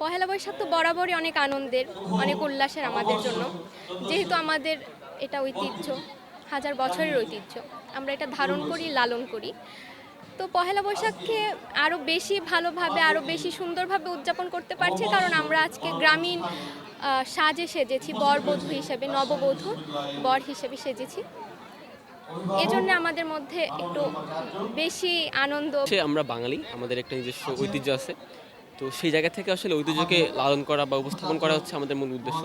পহেলা বৈশাখ তো বরাবরই অনেক আনন্দের, অনেক উল্লাসের আমাদের জন্য, যেহেতু আমাদের এটা ঐতিহ্য, হাজার বছরের ঐতিহ্য, আমরা এটা ধারণ করি, লালন করি। তো পহেলা বৈশাখকে আরও বেশি ভালোভাবে, আরও বেশি সুন্দরভাবে উদযাপন করতে পারছি, কারণ আমরা আজকে গ্রামীণ সাজে সেজেছি, বরবধূ হিসেবে, নববধূ বর হিসেবে সেজেছি। এজন্য আমাদের মধ্যে একটু বেশি আনন্দ। আমরা বাঙালি, আমাদের একটা নিজস্ব ঐতিহ্য আছে। তো সেই জায়গা থেকে আসলে ঐতিহ্যকে লালন করা বা উপস্থাপন করা হচ্ছে আমাদের মূল উদ্দেশ্য।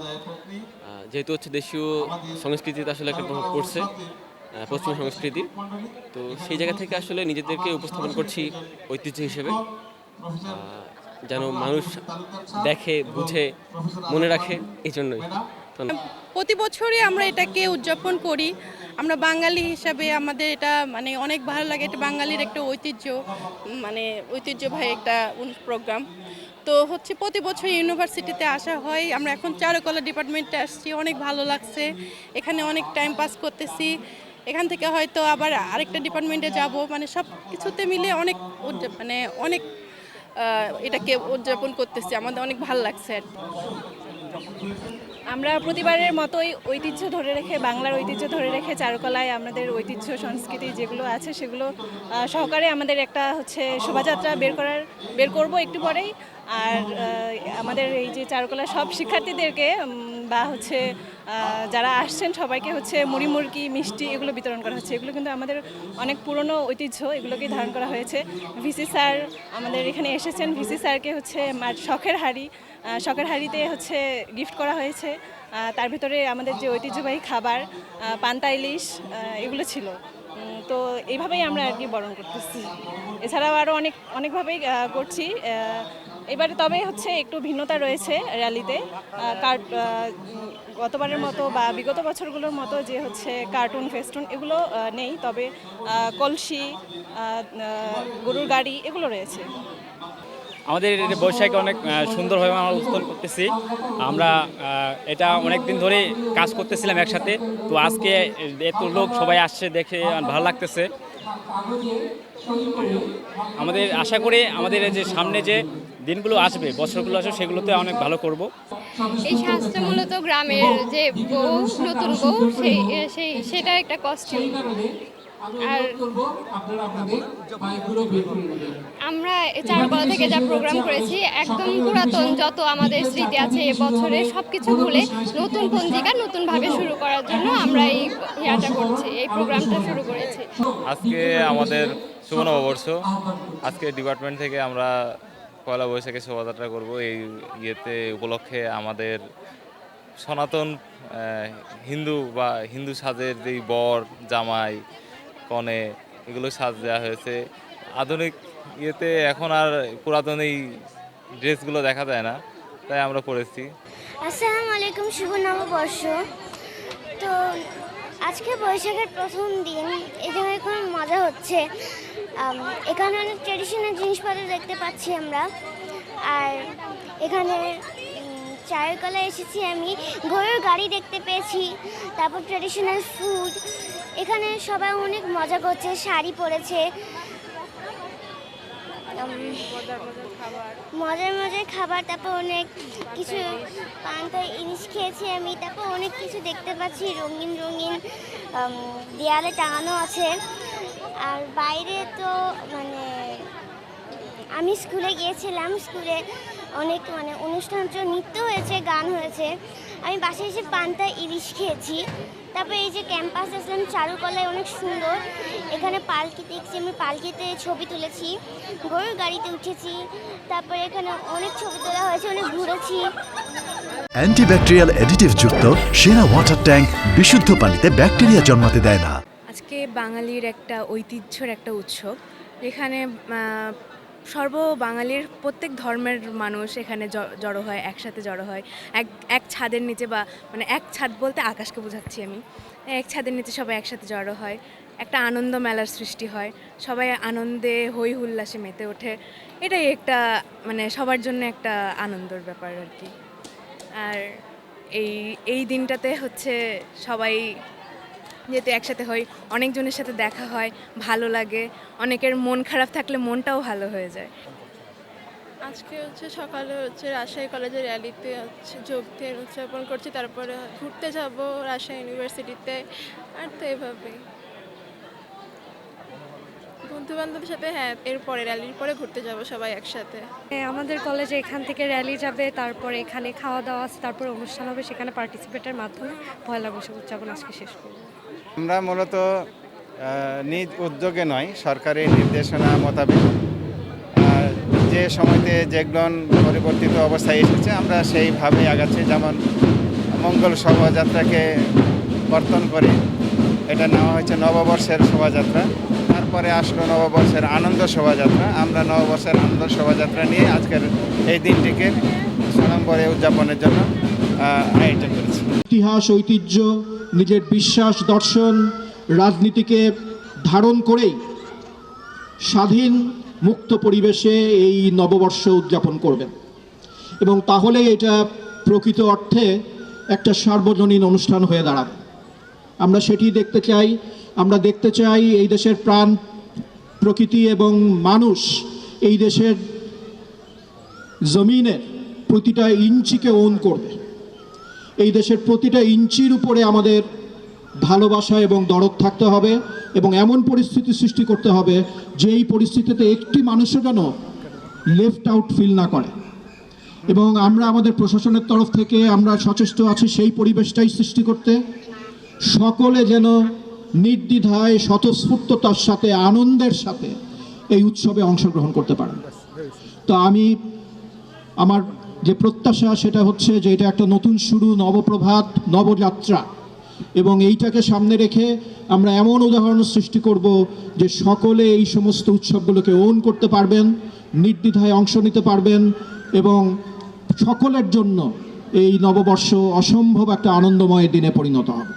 যেহেতু হচ্ছে দেশীয় সংস্কৃতিতে আসলে একটা প্রভাব পড়ছে পশ্চিমা সংস্কৃতির। তো সেই জায়গা থেকে আসলে নিজেদেরকে উপস্থাপন করছি ঐতিহ্য হিসেবে, যেন মানুষ দেখে, বুঝে, মনে রাখে, এই জন্যই। প্রতি বছরই আমরা এটাকে উদযাপন করি। আমরা বাঙালি হিসাবে আমাদের এটা মানে অনেক ভালো লাগে। এটা বাঙালির একটা ঐতিহ্য, মানে ঐতিহ্যবাহী একটা প্রোগ্রাম। তো হচ্ছে প্রতি বছর ইউনিভার্সিটিতে আসা হয়। আমরা এখন চারুকলা ডিপার্টমেন্টে আসছি, অনেক ভালো লাগছে। এখানে অনেক টাইম পাস করতেছি। এখান থেকে হয়তো আবার আরেকটা ডিপার্টমেন্টে যাব, মানে সব কিছুতে মিলে অনেক মানে অনেক এটাকে উদযাপন করতেছি, আমাদের অনেক ভালো লাগছে আর কি। আমরা প্রতিবারের মতোই ঐতিহ্য ধরে রেখে, বাংলার ঐতিহ্য ধরে রেখে চারুকলায় আমাদের ঐতিহ্য সংস্কৃতি যেগুলো আছে সেগুলো সহকারে আমাদের একটা হচ্ছে শোভাযাত্রা বের করব একটু পরেই। আর আমাদের এই যে চারুকলার সব শিক্ষার্থীদেরকে বা হচ্ছে যারা আসছেন সবাইকে হচ্ছে মুড়ি মুড়কি মিষ্টি এগুলো বিতরণ করা হচ্ছে। এগুলো কিন্তু আমাদের অনেক পুরনো ঐতিহ্য, এগুলোকেই ধারণ করা হয়েছে। ভিসি স্যার আমাদের এখানে এসেছেন, ভিসি স্যারকে হচ্ছে শখের হাঁড়িতে হচ্ছে গিফট করা হয়েছে। তার ভিতরে আমাদের যে ঐতিহ্যবাহী খাবার পান্তা ইলিশ এগুলো ছিল। তো এইভাবেই আমরা আর কি বরণ করতেছি। এছাড়াও আরও অনেকভাবেই করছি এবারে। তবে হচ্ছে একটু ভিন্নতা রয়েছে র্যালিতে। গতবারের মতো বা বিগত বছরগুলোর মতো যে হচ্ছে কার্টুন ফেস্টুন এগুলো নেই, তবে কলসি, গরুর গাড়ি এগুলো রয়েছে। আমাদের বৈশাখে অনেক সুন্দরভাবে আমরা উদযাপন করতেছি। আমরা এটা অনেক দিন ধরে কাজ করতেছিলাম একসাথে। তো আজকে এত লোক সবাই আসছে দেখে ভালো লাগতেছে। আমাদের আশা করি আমাদের যে সামনে যে দিনগুলো আসবে, বছরগুলো আসবে, সেগুলোতে অনেক ভালো করব। এই সাজটা মূলত গ্রামের যে বউ, নতুন বউ, সেটার একটা কস্টিউম। আর আমরা চারুকলা থেকে যা প্রোগ্রাম করেছি, একদম পুরাতন যত আমাদের স্মৃতি আছে এবছরে সব কিছু ভুলে নতুন পঞ্জিকা নতুনভাবে শুরু করার জন্য আমরা এই করছি, এই প্রোগ্রামটা শুরু করেছি। আজকে আমাদের শুভ নববর্ষ। আজকে ডিপার্টমেন্ট থেকে আমরা পয়লা বৈশাখে শোভাযাত্রা করব। এই উপলক্ষে আমাদের সনাতন হিন্দু সাজের যেই বর, জামাই, কনে এগুলো সাজ দেওয়া হয়েছে। আধুনিক এখন আর পুরাতন এই ড্রেসগুলো দেখা যায় না, তাই আমরা করেছি। আসসালামু আলাইকুম, শুভ নববর্ষ। তো আজকে বৈশাখের প্রথম দিন, এখানে খুব মজা হচ্ছে। এখানে অনেক ট্রেডিশনাল জিনিসপত্র দেখতে পাচ্ছি আমরা। আর এখানে চারুকলায় এসেছি আমি, গরুর গাড়ি দেখতে পেয়েছি, তারপর ট্রেডিশনাল ফুড। এখানে সবাই অনেক মজা করছে, শাড়ি পরেছে, মজার মজার খাবার, তারপর অনেক কিছু পান্তা ইলিশ খেয়েছি আমি। তারপর অনেক কিছু দেখতে পাচ্ছি, রঙিন রঙিন দেয়ালে টাঙানো আছে। আর বাইরে তো মানে আমি স্কুলে গিয়েছিলাম, স্কুলে অনেক অনুষ্ঠান নৃত্য হয়েছে, গান হয়েছে। আমি বাসায় এসে পান্তা ইলিশ খেয়েছি। তারপরে এই যে ক্যাম্পাস আসলাম, চারুকলায় অনেক সুন্দর। এখানে পালকি দেখছি, আমি পালকিতে ছবি তুলেছি, গরুর গাড়িতে উঠেছি। তারপরে এখানে অনেক ছবি তোলা হয়েছে, অনেক ঘুরেছি। অ্যান্টিব্যাকটেরিয়াল অ্যাডিটিভ যুক্ত সেরা ওয়াটার ট্যাঙ্ক বিশুদ্ধ পানিতে ব্যাকটেরিয়া জন্মাতে দেয় না। আজকে বাঙালির একটা ঐতিহ্যের একটা উৎসব, এখানে বাঙালির প্রত্যেক ধর্মের মানুষ এখানে জড়ো হয়, একসাথে জড়ো হয় এক ছাদের নিচে, বা মানে এক ছাদ বলতে আকাশকে বোঝাচ্ছি আমি। এক ছাদের নিচে সবাই একসাথে জড়ো হয়, একটা আনন্দ মেলার সৃষ্টি হয়, সবাই আনন্দে হই হুল্লাসে মেতে ওঠে। এটাই একটা সবার জন্য একটা আনন্দের ব্যাপার আর কি। আর এই দিনটাতে হচ্ছে সবাই যেহেতু একসাথে হই, অনেকজনের সাথে দেখা হয়, ভালো লাগে। অনেকের মন খারাপ থাকলে মনটাও ভালো হয়ে যায়। আজকে সকালে রাজশাহী কলেজের র্যালিতে যোগ দিয়ে উদযাপন করছি, তারপরে ঘুরতে যাব রাজশাহী ইউনিভার্সিটিতে, আর তো এভাবেই বন্ধু বান্ধবের সাথে। হ্যাঁ, এরপরে র্যালির পরে ঘুরতে যাব সবাই একসাথে। আমাদের কলেজে এখান থেকে র্যালি যাবে, তারপরে এখানে খাওয়া দাওয়া আছে, তারপরে অনুষ্ঠান হবে, সেখানে পার্টিসিপেটের মাধ্যমে পয়লা বৈশাখ উদযাপন আজকে শেষ করব। আমরা মূলত নিজ উদ্যোগে নয়, সরকারি নির্দেশনা মোতাবেক যে সময়তে যেগুলো পরিবর্তিত অবস্থায় এসেছে আমরা সেইভাবেই আগাচ্ছি। যেমন মঙ্গল শোভাযাত্রাকে বর্তন করে এটা নেওয়া হয়েছে নববর্ষের শোভাযাত্রা, তারপরে আসলো নববর্ষের আনন্দ শোভাযাত্রা। আমরা নববর্ষের আনন্দ শোভাযাত্রা নিয়ে আজকের এই দিনটিকে সাড়ম্বরে উদযাপনের জন্য আয়োজন করেছি। ইতিহাস, ঐতিহ্য, নিজের বিশ্বাস, দর্শন, রাজনীতিকে ধারণ করেই স্বাধীন মুক্ত পরিবেশে এই নববর্ষ উদযাপন করবেন, এবং তাহলে এটা প্রকৃত অর্থে একটা সার্বজনীন অনুষ্ঠান হয়ে দাঁড়াবে। আমরা সেটি দেখতে চাই। আমরা দেখতে চাই এই দেশের প্রাণ, প্রকৃতি এবং মানুষ এই দেশের জমিনের প্রতিটা ইঞ্চিকে ওন করবে। এই দেশের প্রতিটা ইঞ্চির উপরে আমাদের ভালোবাসা এবং দরদ থাকতে হবে, এবং এমন পরিস্থিতি সৃষ্টি করতে হবে যে এই পরিস্থিতিতে একটি মানুষও যেন লেফট আউট ফিল না করে। এবং আমরা আমাদের প্রশাসনের তরফ থেকে আমরা সচেষ্ট আছি সেই পরিবেশটাই সৃষ্টি করতে। সকলে যেন নির্দ্বিধায়, স্বতঃস্ফূর্ততার সাথে, আনন্দের সাথে এই উৎসবে অংশগ্রহণ করতে পারেন। তো আমার যে প্রত্যাশা সেটা হচ্ছে যে এটা একটা নতুন শুরু, নবপ্রভাত, নবযাত্রা, এবং এইটাকে সামনে রেখে আমরা এমন উদাহরণ সৃষ্টি করব যে সকলে এই সমস্ত উৎসবগুলোকে ওন করতে পারবেন, নির্দ্বিধায় অংশ নিতে পারবেন, এবং সকলের জন্য এই নববর্ষ অসম্ভব একটা আনন্দময় দিনে পরিণত হবে।